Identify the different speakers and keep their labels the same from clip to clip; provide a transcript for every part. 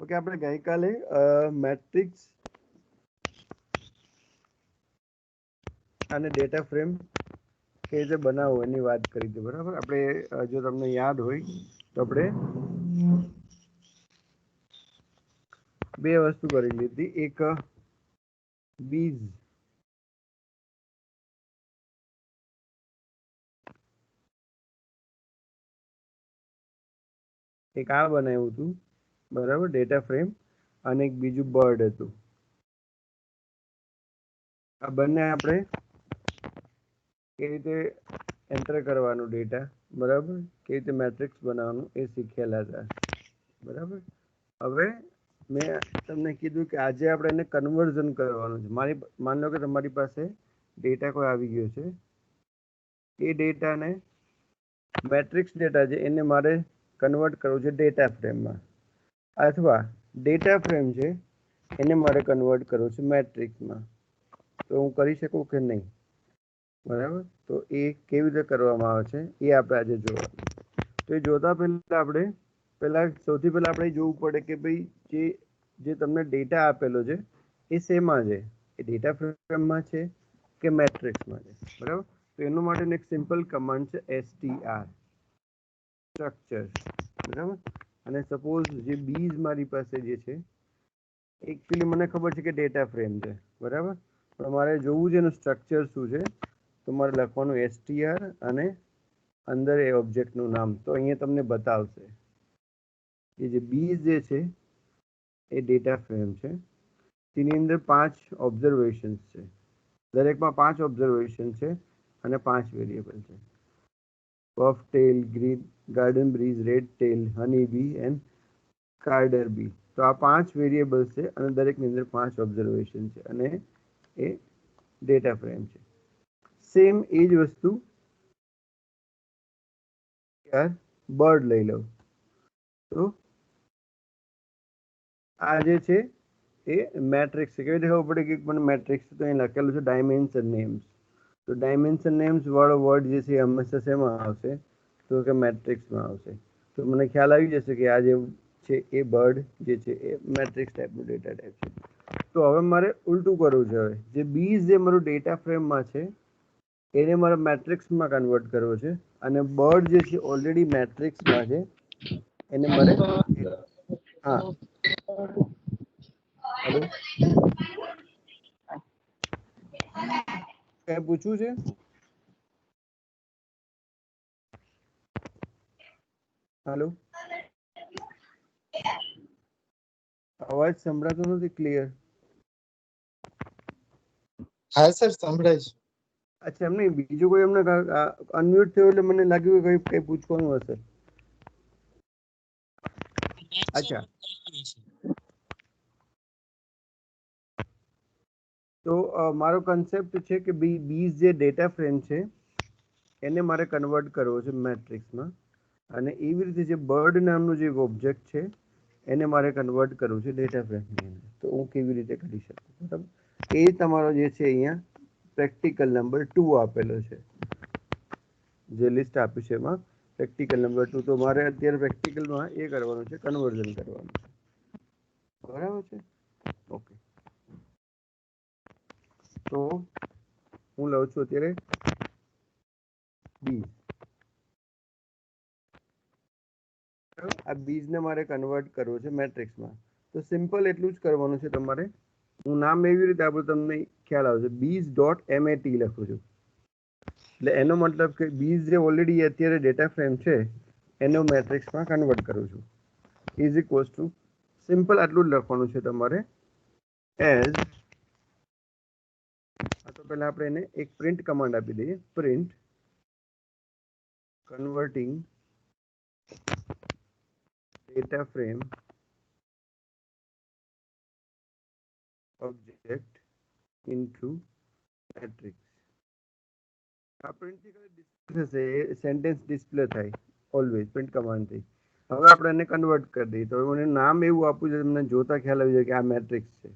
Speaker 1: Okay, આપણે ગઈકાલે matrix અને ડેટા ફ્રેમ કે રીતે બનાવવો એની વાત કરી હતી, બરાબર. આપણે જો તમને યાદ હોય તો આપણે બે વસ્તુ કરી લીધી. એક બીજ એક આ બનાવ્યું હતું, બરાબર, ડેટા ફ્રેમ, અને એક બીજું બર્ડ હતું. આ બંને આપણે કેવી રીતે એન્ટર કરવાનું ડેટા, બરાબર, કેવી રીતે મેટ્રિક્સ બનાવવાનું એ શીખેલા હતા, બરાબર. હવે મેં તમને કીધું કે આજે આપણે એને કન્વર્ઝન કરવાનું છે. માની લો કે તમારી પાસે ડેટા કોઈ આવી ગયો છે. એ ડેટાને મેટ્રિક્સ ડેટા છે એને મારે કન્વર્ટ કરવું છે ડેટા ફ્રેમમાં, અથવા ડેટા ફ્રેમ છે એને મારે કન્વર્ટ કરવું છે મેટ્રિક્સમાં. તો હું કરી શકું કે નહીં, બરાબર. તો એ કેવી રીતે કરવામાં આવે છે એ આપણે આજે જોવાનું. તો એ જોતા પહેલા સૌથી પહેલા આપણે જોવું પડે કે ભાઈ જે તમને ડેટા આપેલો છે એ શેમાં છે, એ ડેટા ફ્રેમમાં છે કે મેટ્રિક્સમાં છે, બરાબર. તો એનું માટે એક સિમ્પલ કમાન્ડ છે str સ્ટ્રક્ચર, બરાબર. અને સપોઝ જે બીજ મારી પાસે જે છે, એકચ્યુઅલી મને ખબર છે કે ડેટા ફ્રેમ છે, બરાબર. પણ મારે જોવું છે એનું સ્ટ્રક્ચર શું છે. તો મારે લખવાનું str અને અંદર એ ઓબ્જેક્ટનું નામ. તો અહીંયા તમને બતાવશે કે જે બીજ જે છે એ ડેટા ફ્રેમ છે. તેની અંદર 5 ઓબ્ઝર્વેશન્સ છે. દરેકમાં 5 ઓબ્ઝર્વેશન છે અને 5 વેરિયેબલ છે. Puff tail, green garden breeze, red tail, honey bee and carder bee. તો આ 5 વેરિયેબલ્સ છે અને દરેકની અંદર 5 ઓબ્ઝર્વેશન છે અને એ ડેટા ફ્રેમ છે. સેમ એ જ વસ્તુ બર્ડ લઈ લઉં તો આ જે છે એ મેટ્રિક્સ છે. કેવી રીતે ખબર પડે કે મને મેટ્રિક્સ તો અહીં લખેલું છે ડાયમેન્શન નેમ્સ. તો ડાયમેન્શન નેમ્સ વાળો વર્ડ જે છે હંમેશા શેમાં આવશે, તો કે મેટ્રિક્સમાં આવશે. તો મને ખ્યાલ આવી જશે કે આ જે છે એ બર્ડ જે છે એ મેટ્રિક્સ ટાઈપનું ડેટા ટાઈપ છે. તો હવે મારે ઉલટું કરવું છે. હવે જે બીજ જે મારું ડેટા ફ્રેમમાં છે એને મારે મેટ્રિક્સમાં કન્વર્ટ કરવો છે, અને બર્ડ જે છે ઓલરેડી મેટ્રિક્સમાં છે એને મારે, હા, હેલો, કઈ પૂછવું છે? હેલો, અવાજ સંભળાતો નથી ક્લિયર.
Speaker 2: હા સર સંભળાય છે.
Speaker 1: અચ્છા, એમ નહીં, બીજું કોઈ એમને અનમ્યુટ થયું એટલે મને લાગ્યું કે કઈ પૂછવાનું હશે. અચ્છા, તો મારો કન્સેપ્ટ છે કે બીજ જે ડેટા ફ્રેમ છે એને મારે કન્વર્ટ કરવો છે મેટ્રિક્સમાં, અને એવી રીતે જે બર્ડ નામનું જે ઓબ્જેક્ટ છે એને મારે કન્વર્ટ કરવું છે ડેટા ફ્રેમની અંદર. તો હું કેવી રીતે કરી શકું, બરાબર. એ તમારો જે છે અહીંયા પ્રેક્ટિકલ નંબર 2 આપેલો છે. જે લિસ્ટ આપ્યું છે એમાં પ્રેક્ટિકલ નંબર 2. તો મારે અત્યારે પ્રેક્ટિકલમાં એ કરવાનું છે, કન્વર્ઝન કરવાનું છે, બરાબર છે. ઓકે, તો હું લઉં છું અત્યારે બીજ. આ બીજને મારે કન્વર્ટ કરવું છે મેટ્રિક્સમાં. તો સિમ્પલ એટલું જ કરવાનું છે તમારે. હું નામ એવી રીતે આપું તમને ખ્યાલ આવશે. બીજ ડોટ MAT લખું છું. એટલે એનો મતલબ કે બીજ જે ઓલરેડી અત્યારે ડેટા ફ્રેમ છે એનો મેટ્રિક્સમાં કન્વર્ટ કરું છું. ઇઝ ઇક્વલ્સ ટુ, સિમ્પલ આટલું જ લખવાનું છે તમારે, એઝ, તો પહેલા આપણે એને એક પ્રિન્ટ કમાન્ડ આપી દઈએ. Print converting data frame object into matrix. આ પ્રિન્ટથી ડિસ્પ્લે થશે, સેન્ટેન્સ ડિસ્પ્લે થાય ઓલવેઝ પ્રિન્ટ કમાન્ડથી. હવે આપણે એને કન્વર્ટ કરી દઈએ. તો મને નામ એવું આપવું છે તમને જોતા ખ્યાલ આવી જાય કે આ મેટ્રિક્સ છે.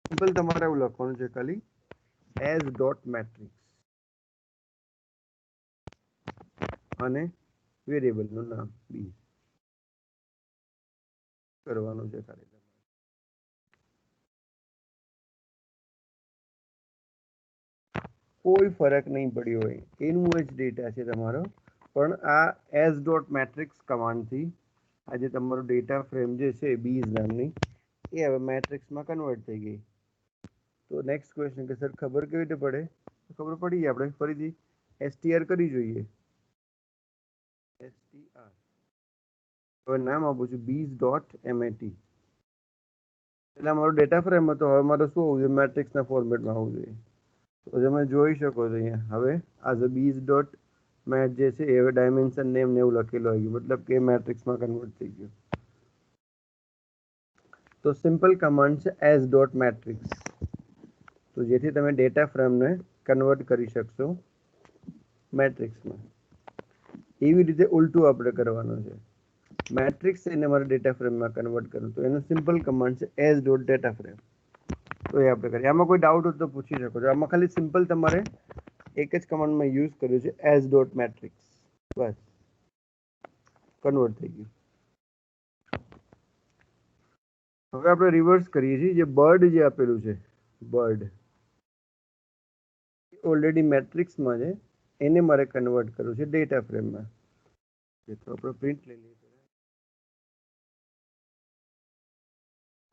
Speaker 1: સિમ્પલ તમારે એવું લખવાનું છે ખાલી, એઝ ડોટ મેટ્રિક્સ અને વેરિયેબલનું નામ બી. કરવાનું છે ખાલી કોઈ ફરક નહીં પડ્યો હોય, એનું જ ડેટા છે તમારો, પણ આ એસ ડોટ મેટ્રિક્સ કમાન્ડથી આ જે તમારો ડેટા ફ્રેમ જે છે બીઝ નામની એ હવે મેટ્રિક્સમાં કન્વર્ટ થઈ ગઈ. તો નેક્સ્ટ ક્વેશ્ચન કે સર ખબર કેવી રીતે પડે? ખબર પડી, આપણે ફરીથી એસટીઆર કરી જોઈએ. એસટીઆર હવે નામ આપું છું બીઝ ડોટ એમએટી, એટલે અમારો ડેટા ફ્રેમ હતો, હવે મારે શું હોવું જોઈએ? મેટ્રિક્સના ફોર્મેટમાં આવવું જોઈએ. તો તમે જોઈ શકો છો અહીંયા હવે આ જે બીઝ ડોટ મેટ જે છે એ ડાયમેન્શન નેમ ને એવું લખેલું આવી ગયું, મતલબ કે મેટ્રિક્સમાં કન્વર્ટ થઈ ગયું. તો સિમ્પલ કમાન્ડ છે એસ ડોટ મેટ્રિક્સ, તો જેથી તમે ડેટા ફ્રેમને કન્વર્ટ કરી શકશો મેટ્રિક્સમાં. એવી રીતે ઉલટું આપણે કરવાનું છે, મેટ્રિક્સ એને મારે ડેટા ફ્રેમમાં કન્વર્ટ કરવું, તો એનો સિમ્પલ કમાન્ડ છે એસ ડોટ ડેટા ફ્રેમ. તો એ આપણે કરીએ. આમાં કોઈ ડાઉટ હોય તો પૂછી શકો છો. આમાં ખાલી સિમ્પલ તમારે એક જ કમાન્ડમાં યુઝ કર્યું છે એસ ડોટ મેટ્રિક્સ, બસ કન્વર્ટ થઈ ગયું. હવે આપણે રિવર્સ કરીએ છીએ, જે બર્ડ જે આપેલું છે બર્ડ ઓલરેડી મેટ્રિક્સમાં છે, એને મારે કન્વર્ટ કરવું છે ડેટા ફ્રેમમાં. તો આપણે પ્રિન્ટ લઈ લઈએ,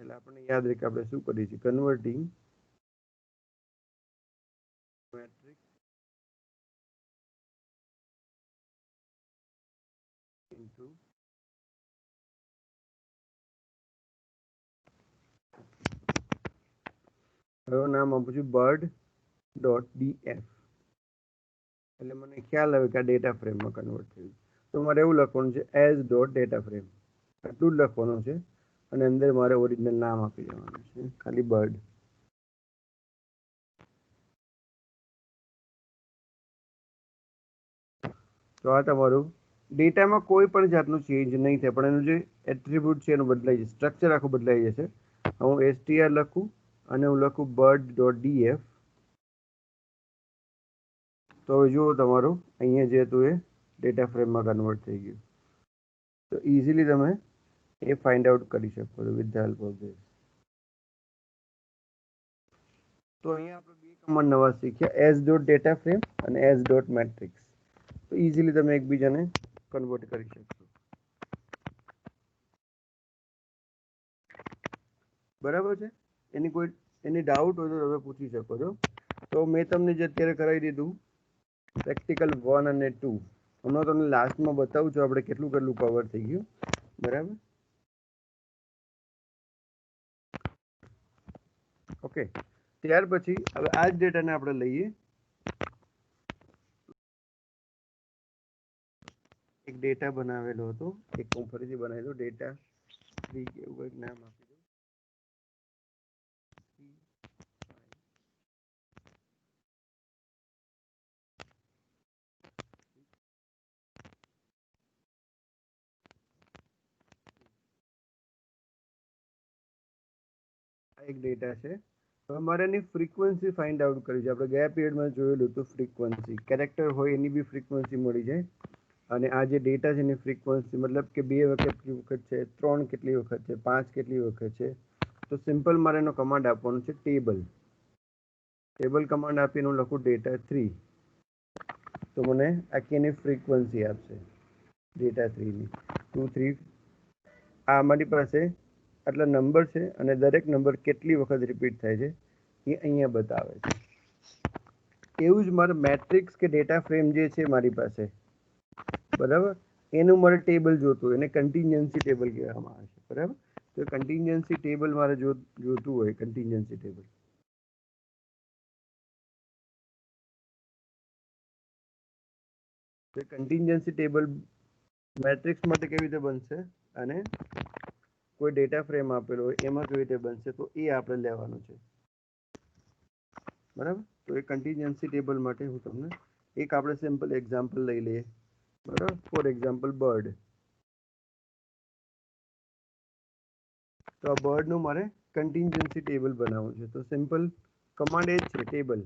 Speaker 1: એટલે આપણને યાદ રહે કે આપણે શું કરીએ છીએ, કન્વર્ટિંગ મેટ્રિક્સ ઇન્ટુ હવે નામ આપું છું બર્ડ ડોટ ડીએફ, એટલે મને ખ્યાલ આવે કે આ ડેટા ફ્રેમમાં કન્વર્ટ થયું. તો મારે એવું લખવાનું છે એઝ ડોટ ડેટા ફ્રેમ, આટલું જ લખવાનું છે, અને અંદર મારે ઓરિજિનલ નામ આપી દેવાનું છે ખાલી બર્ડ. તો આ તમારું ડેટામાં કોઈ પણ જાતનું ચેન્જ નહીં થાય, પણ એનું જે એટ્રીબ્યુટ છે એનું બદલાઈ જશે, સ્ટ્રક્ચર આખું બદલાઈ જશે. હું એસટીઆર લખું અને હું લખું બર્ડ ડોટ ડીએફ, તો હવે જુઓ તમારું અહીંયા જે હતું એ ડેટા ફ્રેમમાં કન્વર્ટ થઈ ગયું. તો ઇઝીલી તમે એ ફાઇન્ડ આઉટ કરી શકો છો with the help of this. તો અહીંયા આપણે બે કમાન્ડ નવા શીખ્યા, એઝ ડોટ ડેટા ફ્રેમ અને એઝ ડોટ મેટ્રિક્સ. તો ઇઝીલી તમે એકબીજાને કન્વર્ટ કરી શકશો. બરાબર છે? એની ડાઉટ હોય તો તમે પૂછી શકો છો. તો મેં તમને જે અત્યારે કરાવી દીધું પ્રેક્ટિકલ 1 અને 2, હમણાં તમને લાસ્ટમાં બતાવું છું આપણે કેટલું કેટલું કવર થઈ ગયું. બરાબર? ઓકે, ત્યાર પછી હવે આ જ ડેટાને આપણે લઈએ, એક ડેટા બનાવેલો હતો, એક હું ફરીથી બનાવી દઉં, ડેટા 3 કે એવું કંઈક નામ આપી દઉં. આ એક ડેટા છે. હવે મારે એની ફ્રીક્વન્સી ફાઇન્ડ આઉટ કરી છે. આપણે ગયા પીરિયડમાં જોયેલું હતું ફ્રીક્વન્સી, કેરેક્ટર હોય એની બી ફ્રીક્વન્સી મળી જાય, અને આ જે ડેટા છે એની ફ્રીક્વન્સી મતલબ કે 2 વખત કેટલી વખત છે, 3 કેટલી વખત છે, 5 કેટલી વખત છે. તો સિમ્પલ મારે એનો કમાન્ડ આપવાનો છે ટેબલ. ટેબલ કમાન્ડ આપીને હું લખું ડેટા 3, તો મને આખી એની ફ્રીક્વન્સી આપશે ડેટા 3ની 2 3. આ અમારી પાસે આટલા નંબર છે, અને દરેક નંબર કેટલી વખત રિપીટ થાય છે એ અહીંયા બતાવે છે. એવું જ મારે મેટ્રિક્સ કે ડેટા ફ્રેમ જે છે મારી પાસે, બરાબર, એનું મારે ટેબલ જોતું, એને કન્ટિન્જન્સી ટેબલ કહેવામાં આવે છે. બરાબર? તો કન્ટિન્જન્સી ટેબલ મારે જોતું હોય, કન્ટિન્જન્સી ટેબલ, તો કન્ટિન્જન્સી ટેબલ મેટ્રિક્સ માટે કેવી રીતે બનશે, અને કોઈ ડેટા ફ્રેમ આપેલો હોય એમાં કેવી રીતે બનશે, તો એ આપણે લેવાનું છે. બરાબર? તો એ કન્ટિન્જન્સી ટેબલ માટે હું તમને એક આપણે સિમ્પલ એક્ઝામ્પલ લઈ લઈએ. બરાબર? For example bird. તો આ બર્ડનું મારે કન્ટિન્જન્સી ટેબલ બનાવવું છે. તો સિમ્પલ કમાન્ડ એ જ છે ટેબલ.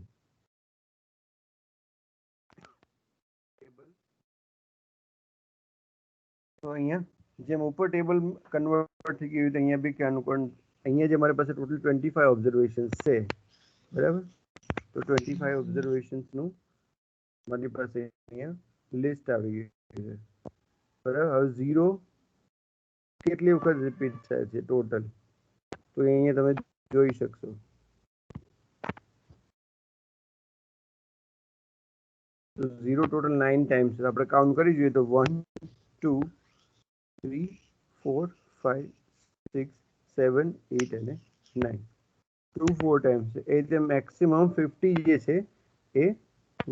Speaker 1: તો અહીંયા જેમ ઉપર ટેબલ કન્વર્ટ પરથી કેવી રીતે અહીંયા બી ક્યાંનું પણ અહીંયા જે મારી પાસે ટોટલ 25 ઓબ્ઝર્વેશન્સ છે, બરાબર? તો 25 ઓબ્ઝર્વેશન્સનું મારી પાસે અહીંયા લિસ્ટ આવી ગયું છે, બરાબર? હવે 0 કેટલી વખત રિપીટ થાય છે ટોટલ, તો અહીંયા તમે જોઈ શકશો. તો 0 ટોટલ 9 ટાઈમ્સ આપણે કાઉન્ટ કરી જોઈએ તો 1 2 3 4 5 6 7 8 અને 9 2 4 ટાઈમ્સ છે. એ રીતે મેક્સિમમ 50 જે છે એ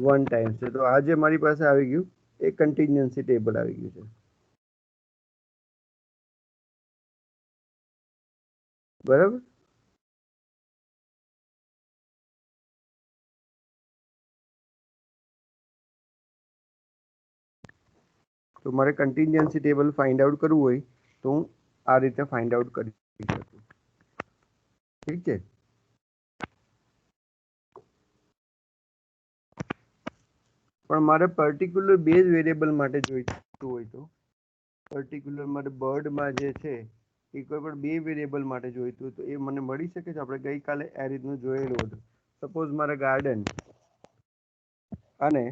Speaker 1: 1 ટાઈમ્સ છે. તો આ જે મારી પાસે આવી ગયું એ કન્ટિન્જન્સી ટેબલ આવી ગયું છે, બરાબર? તો મારે કન્ટિન્જન્સી ટેબલ ફાઇન્ડ આઉટ કરવું હોય તો હું આ રીતે ફાઇન્ડ આઉટ કરી શકું. ઠીક છે. પણ મારે પર્ટિક્યુલર બેઝ વેરિયેબલ માટે જોઈતું હોય તો પર્ટિક્યુલર મારે બર્ડમાં જે છે એ કોઈ પણ બે વેરિયેબલ માટે જોઈતું હોય તો એ મને મળી શકે છે. આપણે ગઈકાલે આ રીતનું જોયેલું હતું. સપોઝ મારે ગાર્ડન અને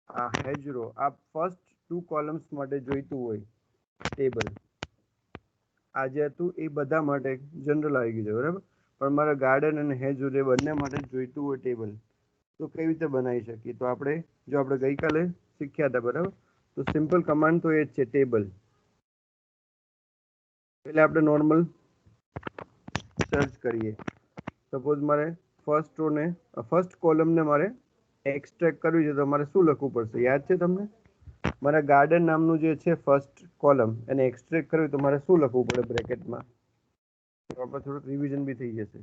Speaker 1: આ હેજરો આ ફર્સ્ટ 2 કોલમ્સ માટે જોઈતું હોય ટેબલ, આ જે હતું એ બધા માટે જનરલ આવી ગયું છે, બરાબર? પણ મારે ગાર્ડન અને હેજરો એ બંને માટે જોઈતું હોય ટેબલ, તો કેવી રીતે બનાવી શકીએ? તો આપણે ગઈકાલે શીખ્યા હતા, બરાબર? તો સિમ્પલ કમાન્ડ તો એ જ છે, ટેબલ. એટલે આપણે નોર્મલ સર્ચ કરીએ. સપોઝ મારે ફર્સ્ટ કોલમને મારે એક્સટ્રેક્ટ કરવી છે તો મારે શું લખવું પડશે? યાદ છે તમને? મારા ગાર્ડન નામનું જે છે ફર્સ્ટ કોલમ એને એક્સટ્રેક્ટ કરવી તો મારે શું લખવું પડે બ્રેકેટમાં? તો આપણે થોડુંક રિવિઝન બી થઈ જશે.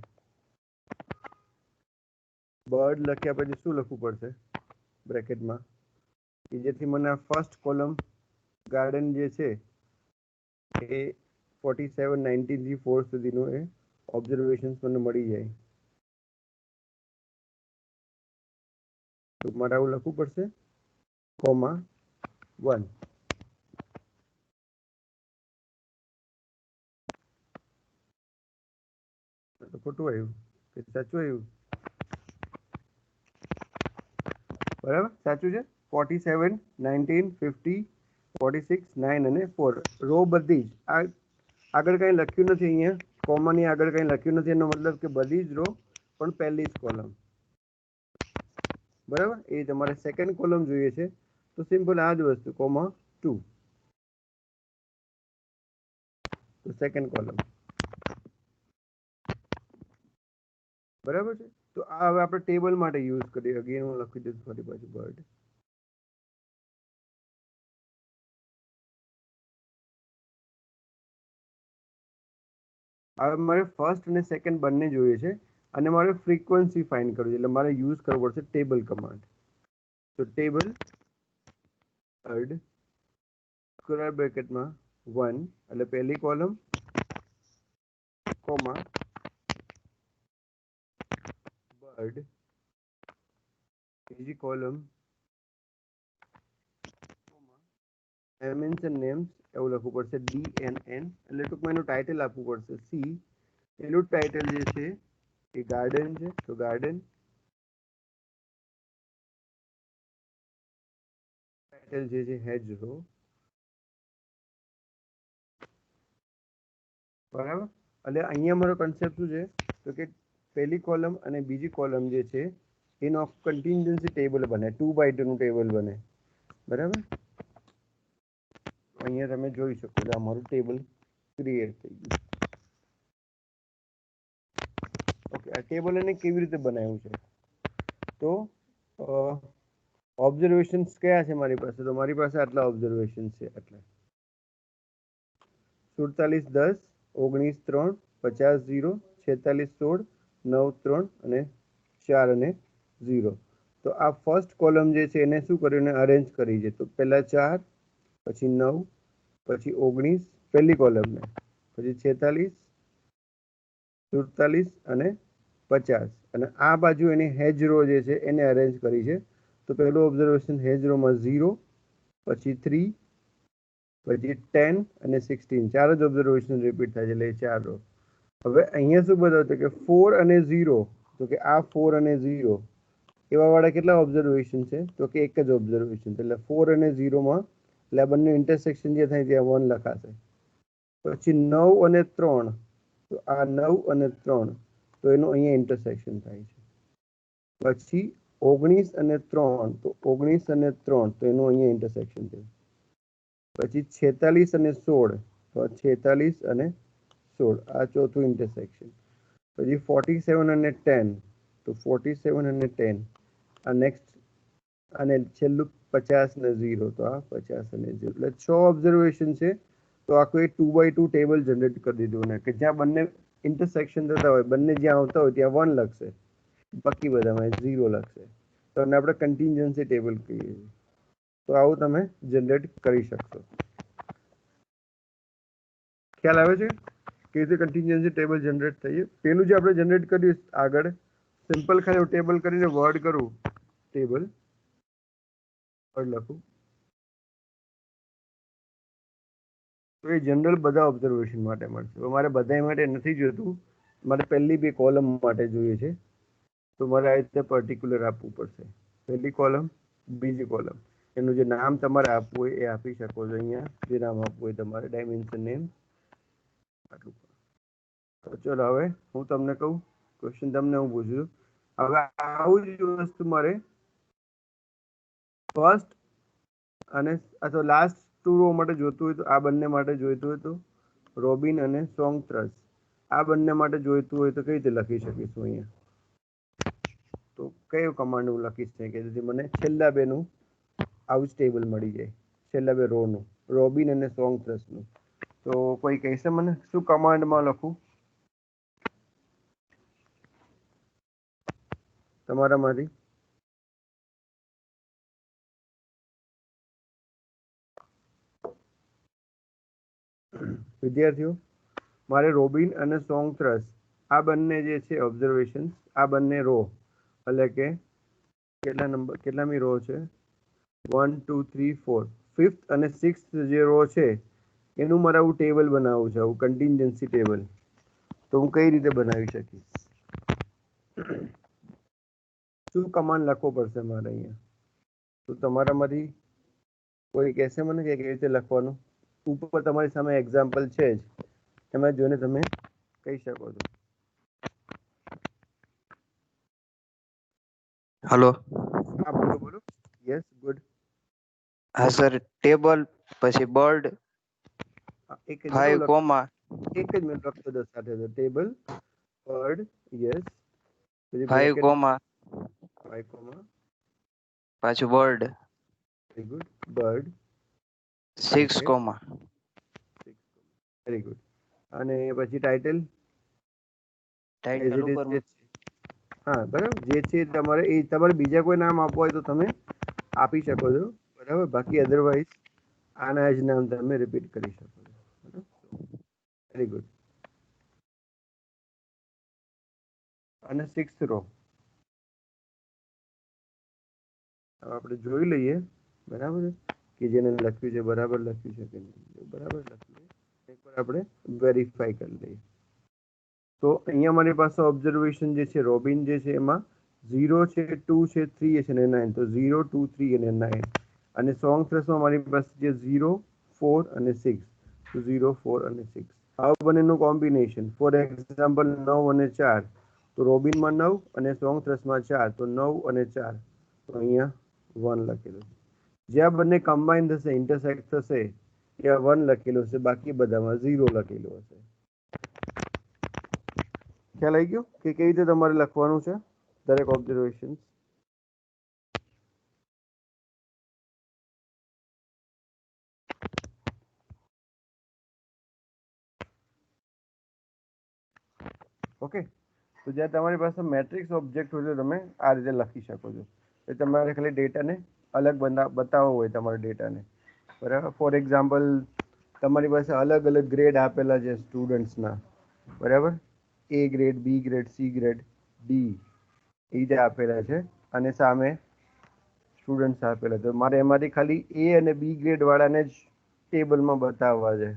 Speaker 1: બર્ડ લખ્યા પછી શું લખવું પડશે બ્રેકેટમાં કે જેથી મને આ ફર્સ્ટ કોલમ ગાર્ડન જે છે એ 47 19 થી 4 સુધીનો એ ઓબ્ઝર્વેશન્સ મને મળી જાય. તો મારે આવું લખવું પડશે, કોમા 1. તો ખોટું આવ્યું કે સાચું આવ્યું? બરાબર, સાચું છે. 47 19 50 46 9 અને 4 રો બધી જ આગળ કંઈ લખ્યું નથી. અહીંયા કોમાની આગળ કંઈ લખ્યું નથી, એનો મતલબ કે બધી જ રો પણ પહેલી જ કોલમ, બરાબર? એ તમારે સેકન્ડ કોલમ જોઈએ છે તો સિમ્પલ આ જ વસ્તુ, કોમા 2. તો સેકન્ડ કોલમ, બરાબર છે. તો આ હવે આપણે ટેબલ માટે યુઝ કરીએ. અગેન હું લખી દઈશ ફરી પાછું બર્ડ. હવે મારે ફર્સ્ટ અને સેકન્ડ બંને જોઈએ છે અને મારે ફ્રીક્વન્સી ફાઇન્ડ કરવી છે, એટલે મારે યુઝ કરવો પડશે ટેબલ કમાન્ડ. તો ટેબલ બર્ડ સ્ક્વેર બ્રેકેટમાં 1 એટલે પહેલી કોલમ, કોમા બર્ડ બીજી કોલમ, ડાયમેન્શન નેમ્સ એવું લખવું પડશે DNN, એટલે ટૂંકમાં એનું ટાઇટલ આપવું પડશે C. એનું ટાઇટલ જે છે એ ગાર્ડન છે, તો ગાર્ડન. ટાઇટલ જે છે હેજરો, બરાબર? એટલે અહીંયા મારો કન્સેપ્ટ શું છે તો કે પહેલી કોલમ અને બીજી કોલમ જે છે એનો કન્ટિન્જન્સી ટેબલ બને, 2 by 2 નું ટેબલ બને, બરાબર? અહીંયા તમે જોઈ શકો છો અમારું ટેબલ ક્રિએટ થઈ ગયું. ઓકે, આ ટેબલ એને કેવી રીતે બનાવ્યું છે? તો ઓબ્ઝર્વેશન્સ કયા છે મારી પાસે? તો મારી પાસે આટલા ઓબ્ઝર્વેશન્સ છે, આટલા 47 10 19 3 50 0 46 16 9 3 અને 4 અને 0. તો આ ફર્સ્ટ કોલમ જે છે એને શું કર્યું? એને અરેન્જ કરી છે. તો પહેલા 4, પછી 9, પછી 19 પહેલી કોલમને, પછી 46 47 અને 50, અને આ બાજુ એની હેજ રો જે છે એને અરેન્જ કરી છે. તો પહેલું ઓબ્ઝર્વેશન હેજ રોમાં 0, પછી 3, પછી 10 અને 16 ચાર જ ઓબ્ઝર્વેશન રિપીટ થાય છે એટલે એ 4 રો. હવે અહીંયા શું બતાવ્યું કે 4 અને 0, તો કે આ 4 અને 0 એવા વાળા કેટલા ઓબ્ઝર્વેશન છે? તો કે એક જ ઓબ્ઝર્વેશન છે. એટલે 4 અને 0 માં એટલે આ બંને ઇન્ટરસેક્શન જે થાય ત્યાં 1 લખાશે. પછી 9 અને 3, તો આ 9 અને 3, તો એનું અહીંયા ઇન્ટરસેક્શન થાય છે. પછી 19 અને 3, તો 19 અને 3, તો એનું અહીંયા ઇન્ટરસેક્શન છે. પછી 46 અને 16, તો 46 અને 16 આ ચોથું ઇન્ટરસેક્શન. પછી 47 અને 10, તો 47 અને 10 આ નેક્સ્ટ. અને છેલ્લું 50 અને 0, તો આ 50 અને 0. એટલે 6 ઓબ્ઝર્વેશન છે. તો આખું એક 2x2 ટેબલ જનરેટ કરી દીધું ને કે જ્યાં બંને ઇન્ટરસેક્શન થતા હોય, બંને જ્યાં આવતા હોય ત્યાં 1 લખશે, બાકી બધામાં 0 લખશે. તો એને આપણે કન્ટિન્જન્સી ટેબલ કહીએ છીએ. તો આવું તમે જનરેટ કરી શકશો. ખ્યાલ આવે છે કે રીતે કન્ટિન્જન્સી ટેબલ જનરેટ થઈએ? પેલું જે આપણે જનરેટ કર્યું આગળ સિમ્પલ ખાલી ટેબલ કરીને વર્ડ કરું, ટેબલ વર્ડ લખું, તો એ જનરલ બધા ઓબ્ઝર્વેશન માટે મળશે. મારે બધા માટે નથી જોતું, મારે પહેલી બે કોલમ માટે જોઈએ છે. તો મારે આ રીતે પર્ટિક્યુલર આપવું પડશે. પહેલી કોલમ, બીજી કોલમ, એનું જે નામ તમારે આપવું હોય એ આપી શકો છો. અહીંયા જે નામ આપવું હોય તમારે, ડાયમેન્શન નેમ આટલું. તો ચલો હવે હું તમને કહું, ક્વેશ્ચન તમને હું પૂછું. હવે આવું જ વસ્તુ મારે ફર્સ્ટ અને અથવા લાસ્ટ 2 રો માટે જોતું હોય, તો આ બંને માટે જોઈતું હોય તો રોબિન અને સોંગ થ્રસ આ બંને માટે જોઈતું હોય તો કઈ રીતે લખી શકીશું અહીંયા? તો કયો કમાન્ડ હું લખીશ કે જેથી મને છેલ્લા બેનું આવું જ ટેબલ મળી જાય, છેલ્લા બે રોનું, રોબિન અને સોંગ થ્રસનું. તો કોઈ કહેશે મને શું કમાન્ડમાં લખું તમારામાંથી? વિદ્યાર્થીઓ, મારે રોબિન અને સોંગ થ્રસ આ બંને જે છે ઓબ્ઝર્વેશન, આ બંને રો એટલે કે કેટલા નંબર, કેટલામી રો છે? 1 2 3 4, 5th અને 6th જે રો છે એનું મારે આવું ટેબલ બનાવવું છે, આવું કન્ટિન્જન્સી ટેબલ. તો હું કઈ રીતે બનાવી શકીશ? શું કમાન્ડ લખવો પડશે મારે અહીંયા? તો તમારામાંથી કોઈ કહેશે મને કે કેવી રીતે લખવાનું? ઉપર તમારી સામે એક્ઝામ્પલ છે જ, એમાં જોઈને તમે કહી શકો છો.
Speaker 3: हेलो.
Speaker 1: હા બોલો બોલો. Yes good.
Speaker 3: हाँ सर, टेबल પછી બર્ડ
Speaker 1: એક જ મિનિટ
Speaker 3: 5 કોમા
Speaker 1: એક જ મિનિટ લખતો દો સાથે તો ટેબલ બર્ડ યસ પછી
Speaker 3: 5
Speaker 1: બ્રેકેટ
Speaker 3: કોમા
Speaker 1: 5 કોમા
Speaker 3: પાછું bird
Speaker 1: very good bird
Speaker 3: 6 comma
Speaker 1: very good. અને પછી ટાઇટલ એઝ
Speaker 3: ટાઇટલ
Speaker 1: ઇટ
Speaker 3: ઉપર
Speaker 1: ઇઝ. હા બરાબર, જે છે તમારે એ તમારે બીજા કોઈ નામ આપવા હોય તો તમે આપી શકો છો, બરાબર. બાકી અધરવાઇઝ આના જ નામ તમે રિપીટ કરી શકો છો. Very good. અને 6th રો આપણે જોઈ લઈએ, બરાબર કે જેને લખ્યું છે બરાબર લખ્યું છે કે નહીં. બરાબર લખ્યું છે એકવાર આપણે વેરીફાઈ કરી લઈએ. તો અહીંયા મારી પાસે ઓબ્ઝર્વેશન જે છે રોબિન જે છે એમાં 0 છે, 2 છે, 3 છે અને 9, તો 0 2 3 અને 9. અને સોંગ થ્રસમાં મારી પાસે જે 0 4 અને 6, તો 0 4 અને 6 આ બંનેનું કોમ્બિનેશન. ફોર એક્ઝામ્પલ 9 અને 4, તો રોબિનમાં 9 અને સોંગ થ્રસમાં 4, તો 9 અને 4, તો અહીંયા 1 લખેલું. જ્યાં બંને કમ્બાઈન થશે, ઇન્ટરસેક્ટ થશે ત્યાં 1 લખેલું હશે, બાકી બધામાં 0 લખેલું હશે. ખ્યાલ આવી ગયો કે કેવી રીતે તમારે લખવાનું છે દરેક ઓબ્ઝર્વેશન? ઓકે. તો જ્યાં તમારી પાસે મેટ્રિક્સ ઓબ્જેક્ટ હોય તો તમે આ રીતે લખી શકો છો. એ તમારે ખાલી ડેટાને અલગ બતાવવો હોય તમારા ડેટાને, બરાબર. ફોર એક્ઝામ્પલ તમારી પાસે અલગ અલગ ગ્રેડ આપેલા છે સ્ટુડન્ટ્સના, બરાબર. A grade, B grade, C grade, D એ રીતે આપેલા છે અને સામે સ્ટુડન્ટ્સ આપેલા. તો મારે એમાંથી ખાલી એ અને બી ગ્રેડ વાળાને જ ટેબલમાં બતાવવા છે,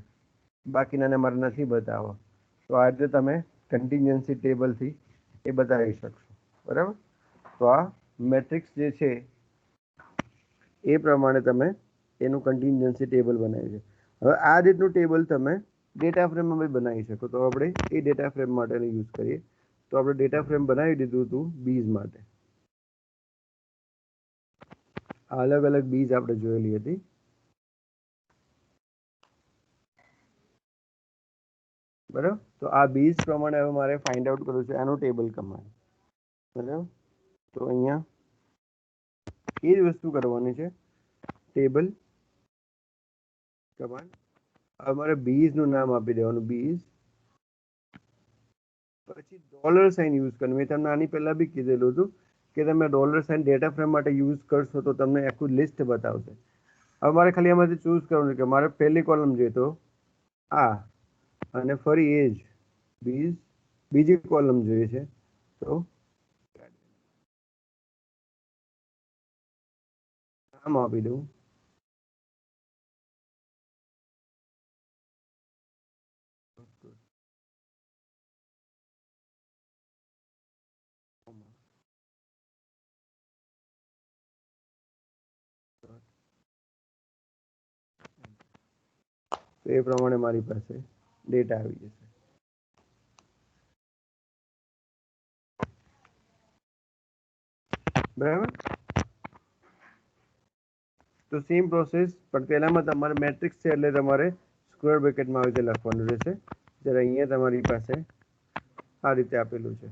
Speaker 1: બાકીનાને મારે નથી બતાવવા. તો આ રીતે તમે કન્ટિન્જન્સી ટેબલથી એ બતાવી શકશો. બરાબર. તો આ મેટ્રિક્સ જે છે એ પ્રમાણે તમે એનું કન્ટિન્જન્સી ટેબલ બનાવ્યું છે. હવે આ રીતનું ટેબલ તમે ડેટા ફ્રેમમાં બી બનાવી શકો. તો આપણે એ ડેટા ફ્રેમ માટેનો યુઝ કરીએ. તો આપણે ડેટા ફ્રેમ બનાવી દીધું હતું બીજ માટે. અલગ અલગ બીજ આપણે જોયેલી હતી. બરાબર. તો આ બીજ પ્રમાણે હવે મારે ફાઇન્ડ આઉટ કરવું છે આનું ટેબલ કમાન્ડ. બરાબર. તો અહીંયા એ જ વસ્તુ કરવાની છે, ટેબલ કમાન્ડ. હવે મારે બીજનું નામ આપી દેવાનું, બીજ. પછી ડોલર સાઇન યુઝ કરવાનું. મેં તમને આની પહેલા બી કીધેલું હતું કે તમે ડોલર સાઇન ડેટા ફ્રેમ માટે યુઝ કરશો તો તમને આખું લિસ્ટ બતાવશે. હવે મારે ખાલી આમાંથી ચૂઝ કરવાનું કે મારે પહેલી કોલમ જોઈએ તો આ, અને ફરી એ જ બીજ બીજી કોલમ જોઈએ છે તો નામ આપી દઉં. તો એ પ્રમાણે મારી પાસે ડેટા આવી જશે. બરાબર. તો સેમ પ્રોસેસ, પણ પહેલામાં તમારે મેટ્રિક્સ છે એટલે તમારે સ્ક્વેર બ્રેકેટમાં આવી રીતે લખવાનું રહેશે. જ્યારે અહીંયા તમારી પાસે આ રીતે આપેલું છે.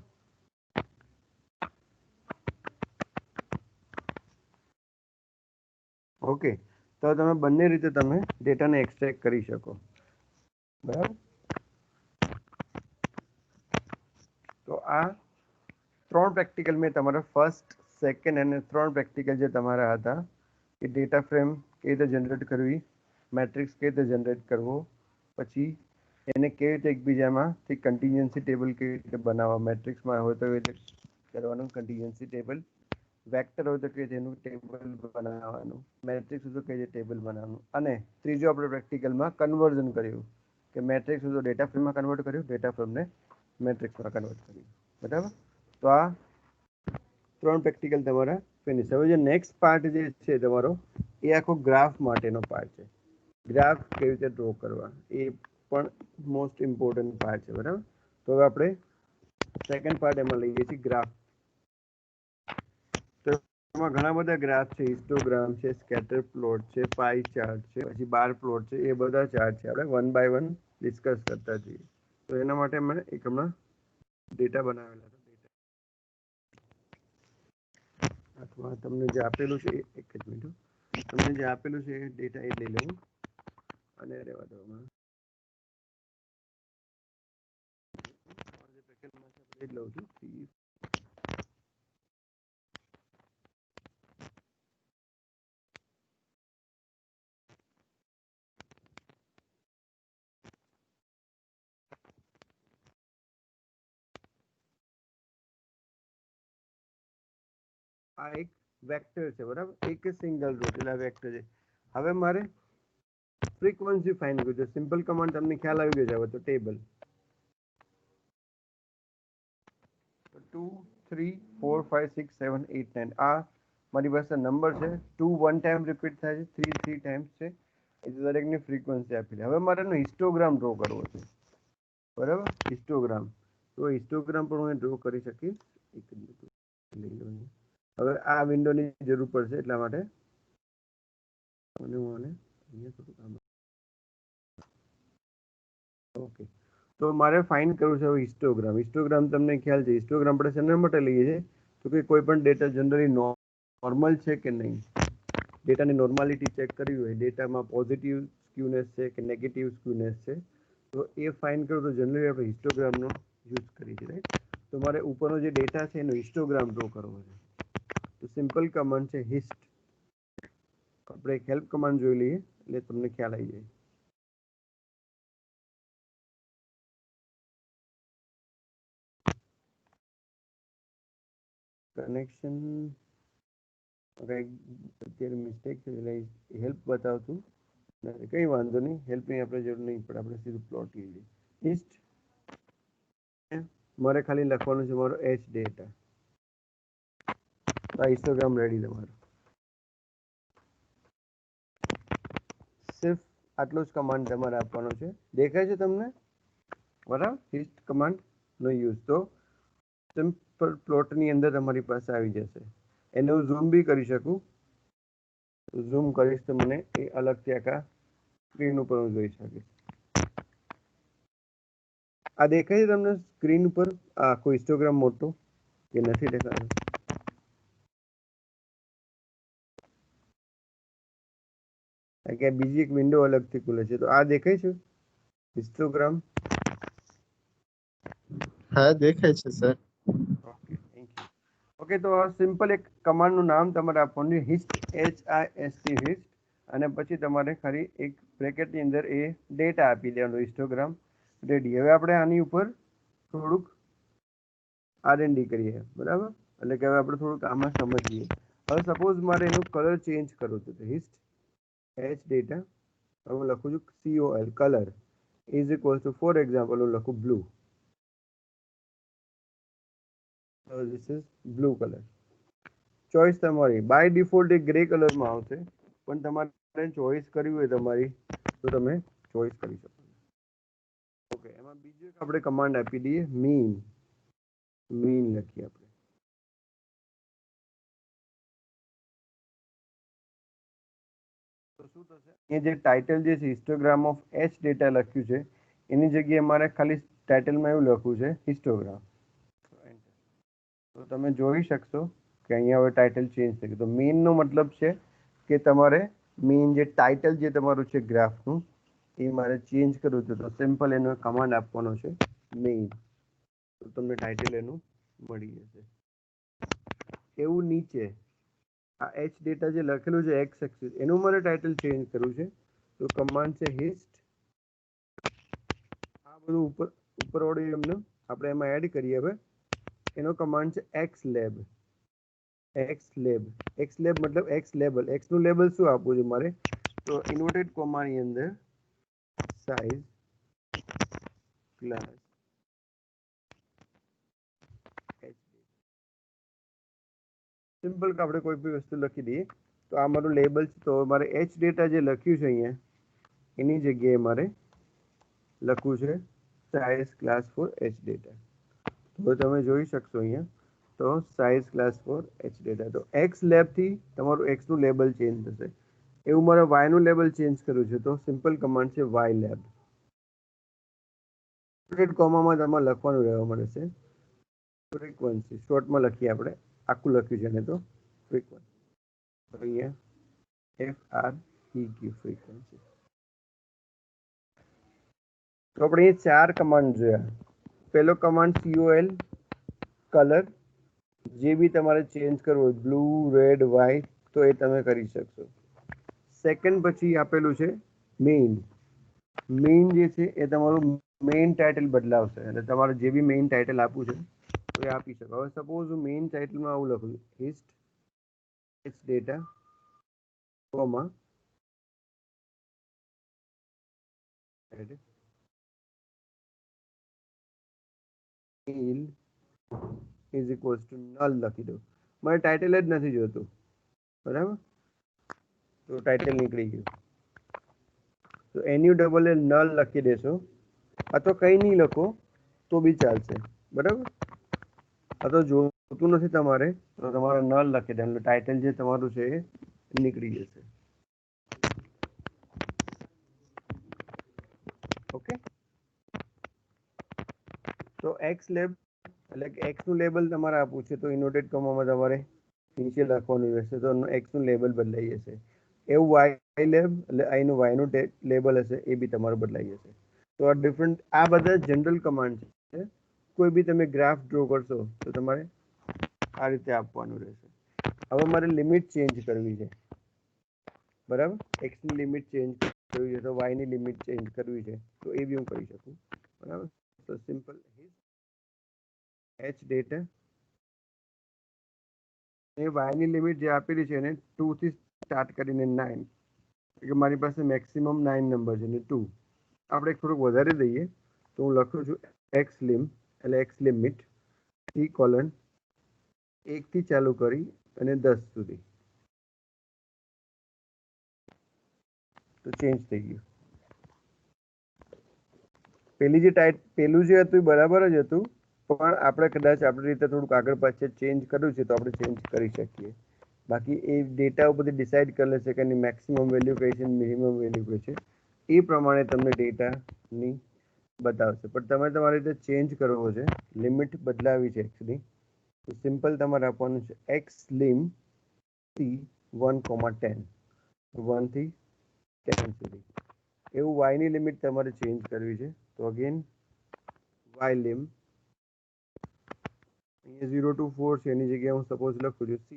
Speaker 1: ઓકે. તો તમે બંને રીતે તમે ડેટાને એક્સટ્રેક્ટ કરી શકો. બરાબર. તો આ 3 પ્રેક્ટિકલ મેં તમારા ફર્સ્ટ, સેકન્ડ અને 3 પ્રેક્ટિકલ જે તમારા હતા એ ડેટા ફ્રેમ કેવી રીતે જનરેટ કરવી, મેટ્રિક્સ કેવી રીતે જનરેટ કરવો, પછી એને કેવી રીતે એકબીજામાંથી કન્ટિન્જન્સી ટેબલ કેવી રીતે બનાવવા, મેટ્રિક્સમાં હોય તો એવી રીતે કરવાનું કન્ટિન્જન્સી ટેબલ, વેક્ટર હોય તો કેવી રીતે એનું ટેબલ બનાવવાનું, મેટ્રિક્સ હોય તો કેવી રીતે ટેબલ બનાવવાનું, અને ત્રીજો આપણે પ્રેક્ટિકલમાં કન્વર્ઝન કર્યું કે મેટ્રિક્સ હોય તો ડેટા ફ્રેમમાં કન્વર્ટ કર્યું, ડેટા ફ્રેમને મેટ્રિક્સમાં કન્વર્ટ કર્યું. બરાબર. તો આ 3 પ્રેક્ટિકલ તમારા ફિનિશ. હવે જે નેક્સ્ટ પાર્ટ જે છે તમારો એ આખો ગ્રાફ માટેનો પાર્ટ છે. ગ્રાફ કેવી રીતે ડ્રો કરવા એ પણ મોસ્ટ ઇમ્પોર્ટન્ટ પાર્ટ છે. બરાબર. તો હવે આપણે સેકન્ડ પાર્ટ એમાં લઈએ છીએ, ગ્રાફ. તો એમાં ઘણા બધા ગ્રાફ છે, હિસ્ટોગ્રામ છે, સ્કેટર પ્લોટ છે, પાઈ ચાર્ટ છે, પછી બાર પ્લોટ છે. એ બધા ચાર્ટ છે, આપણે વન બાય વન ડિસ્કસ કરતા જઈએ. તો એના માટે મેં એક હમણાં ડેટા બનાવેલા હતા. અથવા તમને જે આપેલું છે એક જ મિનિટ, તમને જે આપેલું છે એ ડેટા એ લઈ લઉં અને રહેવા દો. એ જ લઉં છું. આ એક વેક્ટર છે. બરાબર. એક સિંગલ રો એટલે આ વેક્ટર છે. હવે મારે ફ્રીક્વન્સી ફાઇન્ડ કરવું છે. સિમ્પલ કમાન્ડ તમને ખ્યાલ આવી ગયો છે. હવે તો ટેબલ 2 3 4 5 6 7 8 9 આ મારી પાસે નંબર છે. 2 1 ટાઈમ રિપીટ થાય છે, 3 3 ટાઈમ્સ છે. એ દરેકની ફ્રીક્વન્સી આપેલી. હવે મારે એનો હિસ્ટોગ્રામ ડ્રો કરવો છે. બરાબર. હિસ્ટોગ્રામ. તો હિસ્ટોગ્રામ પણ હું ડ્રો કરી શકીશ. એક મિનિટ લઈ લો. હવે આ વિન્ડોની જરૂર પડશે એટલા માટે ઓકે. તો મારે ફાઇન્ડ કરવું છે હિસ્ટોગ્રામ. હિસ્ટોગ્રામ તમને ખ્યાલ છે, હિસ્ટોગ્રામ આપણે શેના માટે લઈએ છીએ તો કે કોઈ પણ ડેટા જનરલી નોર્મલ છે કે નહીં, ડેટાની નોર્માલિટી ચેક કરવી હોય, ડેટામાં પોઝિટિવ સ્ક્યુનેસ છે કે નેગેટિવ સ્ક્યુનેસ છે, તો એ ફાઇન્ડ કરવું તો જનરલી આપણે હિસ્ટોગ્રામનો યુઝ કરીએ છીએ, રાઈટ. તો મારે ઉપરનો જે ડેટા છે એનો હિસ્ટોગ્રામ ડ્રો કરવો છે. તો સિમ્પલ કમાન્ડ છે હિસ્ટ. આપણે એક હેલ્પ કમાન્ડ જોઈ લઈએ એટલે તમને ખ્યાલ આવી જાય. કનેક્શન અત્યારે મિસ્ટેક છે એટલે હેલ્પ બતાવતું કઈ વાંધો નહીં, હેલ્પની આપણે જરૂર નહીં પડે, આપણે સીધું પ્લોટ લઈએ. હિસ્ટ મારે ખાલી લખવાનું છે મારો એચ ડેટા. આ હિસ્ટોગ્રામ રેડી તમારો. સિર્ફ આટલો જ કમાન્ડ તમારે આપવાનો છે. દેખાય છે તમને? બરાબર. હિસ્ટ કમાન્ડ નો યુઝ તો સિમ્પલ પ્લોટની અંદર તમારી પાસે આવી જશે. એને હું ઝૂમ બી કરી શકું. ઝૂમ કરીશ તો મને એ અલગથી આખા સ્ક્રીન ઉપર હું જોઈ શકીશ. આ દેખાય છે તમને સ્ક્રીન ઉપર આખો હિસ્ટોગ્રામ મોટો કે નથી દેખાતો? કે બીજી એક વિન્ડો અલગથી ખુલે છે, તો આ દેખાય છે હિસ્ટોગ્રામ?
Speaker 2: હા દેખાય છે sir.
Speaker 1: Okay, thank you. Okay, તો સિમ્પલ એક કમાન્ડનું નામ તમારે આપવાનું છે, હિસ્ટ, HIST હિસ્ટ, અને પછી તમારે ખાલી એક બ્રેકેટની અંદર એ ડેટા આપી દેવાનો, હિસ્ટોગ્રામ રેડી. હવે આપણે આની ઉપર થોડુંક R&D કરીએ, બરાબર? એટલે કે હવે આપણે થોડુંક આમાં સમજીએ. હવે સપોઝ મારે એનું કલર ચેન્જ કરવું છે, તો હિસ્ટ H ડેટા, હવે હું લખું છું COL, colour is equal to, for example હું લખું blue. So this is blue color. Choice તમારી. બાય ડિફોલ્ટ એ ગ્રે કલરમાં આવશે, પણ તમારે ચોઈસ કરવી હોય તમારી તો તમે ચોઈસ કરી શકો. ઓકે, એમાં બીજું એક આપણે કમાન્ડ આપી દઈએ, મીન. મીન લખીએ આપણે. તો શું થશે? એ જે ટાઇટલ જે છે હિસ્ટોગ્રામ ઓફ એચ ડેટા લખ્યું છે, એની જગ્યાએ મારે ખાલી ટાઇટલમાં એવું લખવું છે હિસ્ટોગ્રામ. તો તમે જોઈ શકશો કે અહીંયા હવે ટાઇટલ ચેન્જ થઈ ગયું. તો મેઇનનો મતલબ છે કે તમારે મેઇન જે ટાઇટલ જે તમારું છે ગ્રાફનું એ મારે ચેન્જ કરવું છે, તો સિમ્પલ એનો કમાન્ડ આપવાનો છે મેઇન. તો તમને ટાઇટલ એનું મળી જશે. એવું નીચે આ એચ ડેટા જે લખેલું છે એક્સ એક્સિસ, એનું મારે ટાઇટલ ચેન્જ કરવું છે, તો કમાન્ડ છે હિસ્ટ. આ બધું ઉપરવાળું એમને આપણે એમાં એડ કરીએ. હવે એનો કમાન્ડ છે એક્સ લેબ. એક્સ લેબ મતલબ એક્સ લેબલ. એક્સ નું લેબલ શું આપવું છે મારે? તો ઇન્વર્ટેડ કોમાની અંદર સાઇઝ ક્લાસ સિમ્પલ આપણે કોઈ બી વસ્તુ લખી દઈએ. તો આ મારું લેબલ છે, તો મારે એચ ડેટા જે લખ્યું છે અહીંયા એની જગ્યાએ મારે લખવું છે size class for H data. તો તમે જોઈ શકશો અહીંયા, તો size class for H data. તો એક્સ લેબથી તમારું એક્સ નું લેબલ ચેન્જ થશે. એવું મારે વાય નું લેબલ ચેન્જ કરવું છે, તો સિમ્પલ કમાન્ડ છે વાય લેબ. કોમામાં તમારે લખવાનું રહેવા મળે છે ફ્રીક્વન્સી. શોર્ટમાં લખીએ આપણે, આખું લખ્યું છે એને તો ફ્રીક્વન્સી. અહીંયા FREQ ફ્રીક્વન્સી. તો આપણે એ 4 કમાન્ડ જોયા. પહેલો કમાન્ડ COL, કલર. જે બી તમારે ચેન્જ કરવો હોય, બ્લુ, રેડ, વ્હાઇટ, તો એ તમે કરી શકશો. સેકન્ડ પછી આપેલું છે મેઇન. મેઇન જે છે એ તમારું મેઇન ટાઇટલ બદલાવશે, એટલે તમારે જે બી મેઇન ટાઇટલ આપવું છે તો એ આપી શકો. હવે સપોઝ હું મેઇન ટાઇટલમાં આવું લખું છું, hist H data comma is equals to null લખી દો. મારે ટાઇટલ જ નથી જોતું, બરાબર? તો ટાઇટલ નીકળી ગયું. તો NULL નલ લખી દેશો, અથવા કંઈ નહીં લખો તો બી ચાલશે, બરાબર? અથવા જોતું નથી તમારે તો તમારે નલ લખી દેવાનું, ટાઇટલ જે તમારું છે એ નીકળી જશે. ઓકે, તો એક્સ લેબ એટલે કે એક્સ નું લેબલ તમારે આપવું છે, તો ઇન્વર્ટેડ કોમામાં તમારે નીચે લખવાનું રહેશે, તો એક્સ નું લેબલ બદલાઈ જશે. એવું વાય લેબ એટલે અહીંનું વાય નું લેબલ હશે એ બી તમારું બદલાઈ જશે. તો આ ડિફરન્ટ, આ બધા જનરલ કમાન્ડ છે. કોઈ બી તમે ગ્રાફ ડ્રો કરશો તો તમારે આ રીતે આપવાનું રહેશે. હવે મારે લિમિટ ચેન્જ કરવી છે, બરાબર? એક્સ ની લિમિટ ચેન્જ કરવી છે, તો વાય ની લિમિટ ચેન્જ કરવી છે, તો એ બી હું કરી શકું, બરાબર? તો સિમ્પલ એચ ડેટા એ વાય ની લિમિટ જે આપેલી છે એને 2 થી સ્ટાર્ટ કરીને 9, કે મારી પાસે મેક્સિમમ 9 નંબર છે ને 2 આપણે થોડુંક વધારે દઈએ તો હું લખું છું એક્સ લિમ એટલે એક્સ લિમિટ સી કોલન 1 થી ચાલુ કરી અને 10 સુધી તો ચેન્જ થઈ ગયું. પેલું જે હતું એ બરાબર જ હતું પણ આપણે કદાચ આપણી રીતે થોડુંક આગળ પાછળ ચેન્જ કર્યું છે તો આપણે ચેન્જ કરી શકીએ. બાકી એ ડેટા ઉપરથી ડિસાઇડ કરી લેશે કે એની મેક્સિમમ વેલ્યુ કઈ છે મિનિમમ વેલ્યુ કઈ છે એ પ્રમાણે તમને ડેટાની બતાવશે. પણ તમે તમારી રીતે ચેન્જ કરવો છે, લિમિટ બદલાવી છે એકચ્યુઅલી તો સિમ્પલ તમારે આપવાનું છે એક્સ લિમ સી 1,10 1 થી 10 સુધી. એવું y ની લિમિટ તમારે ચેન્જ કરવી છે તો અગેન y lim અહીંયા 0 to 4 છે એની જગ્યાએ હું સપોઝ લખું છું c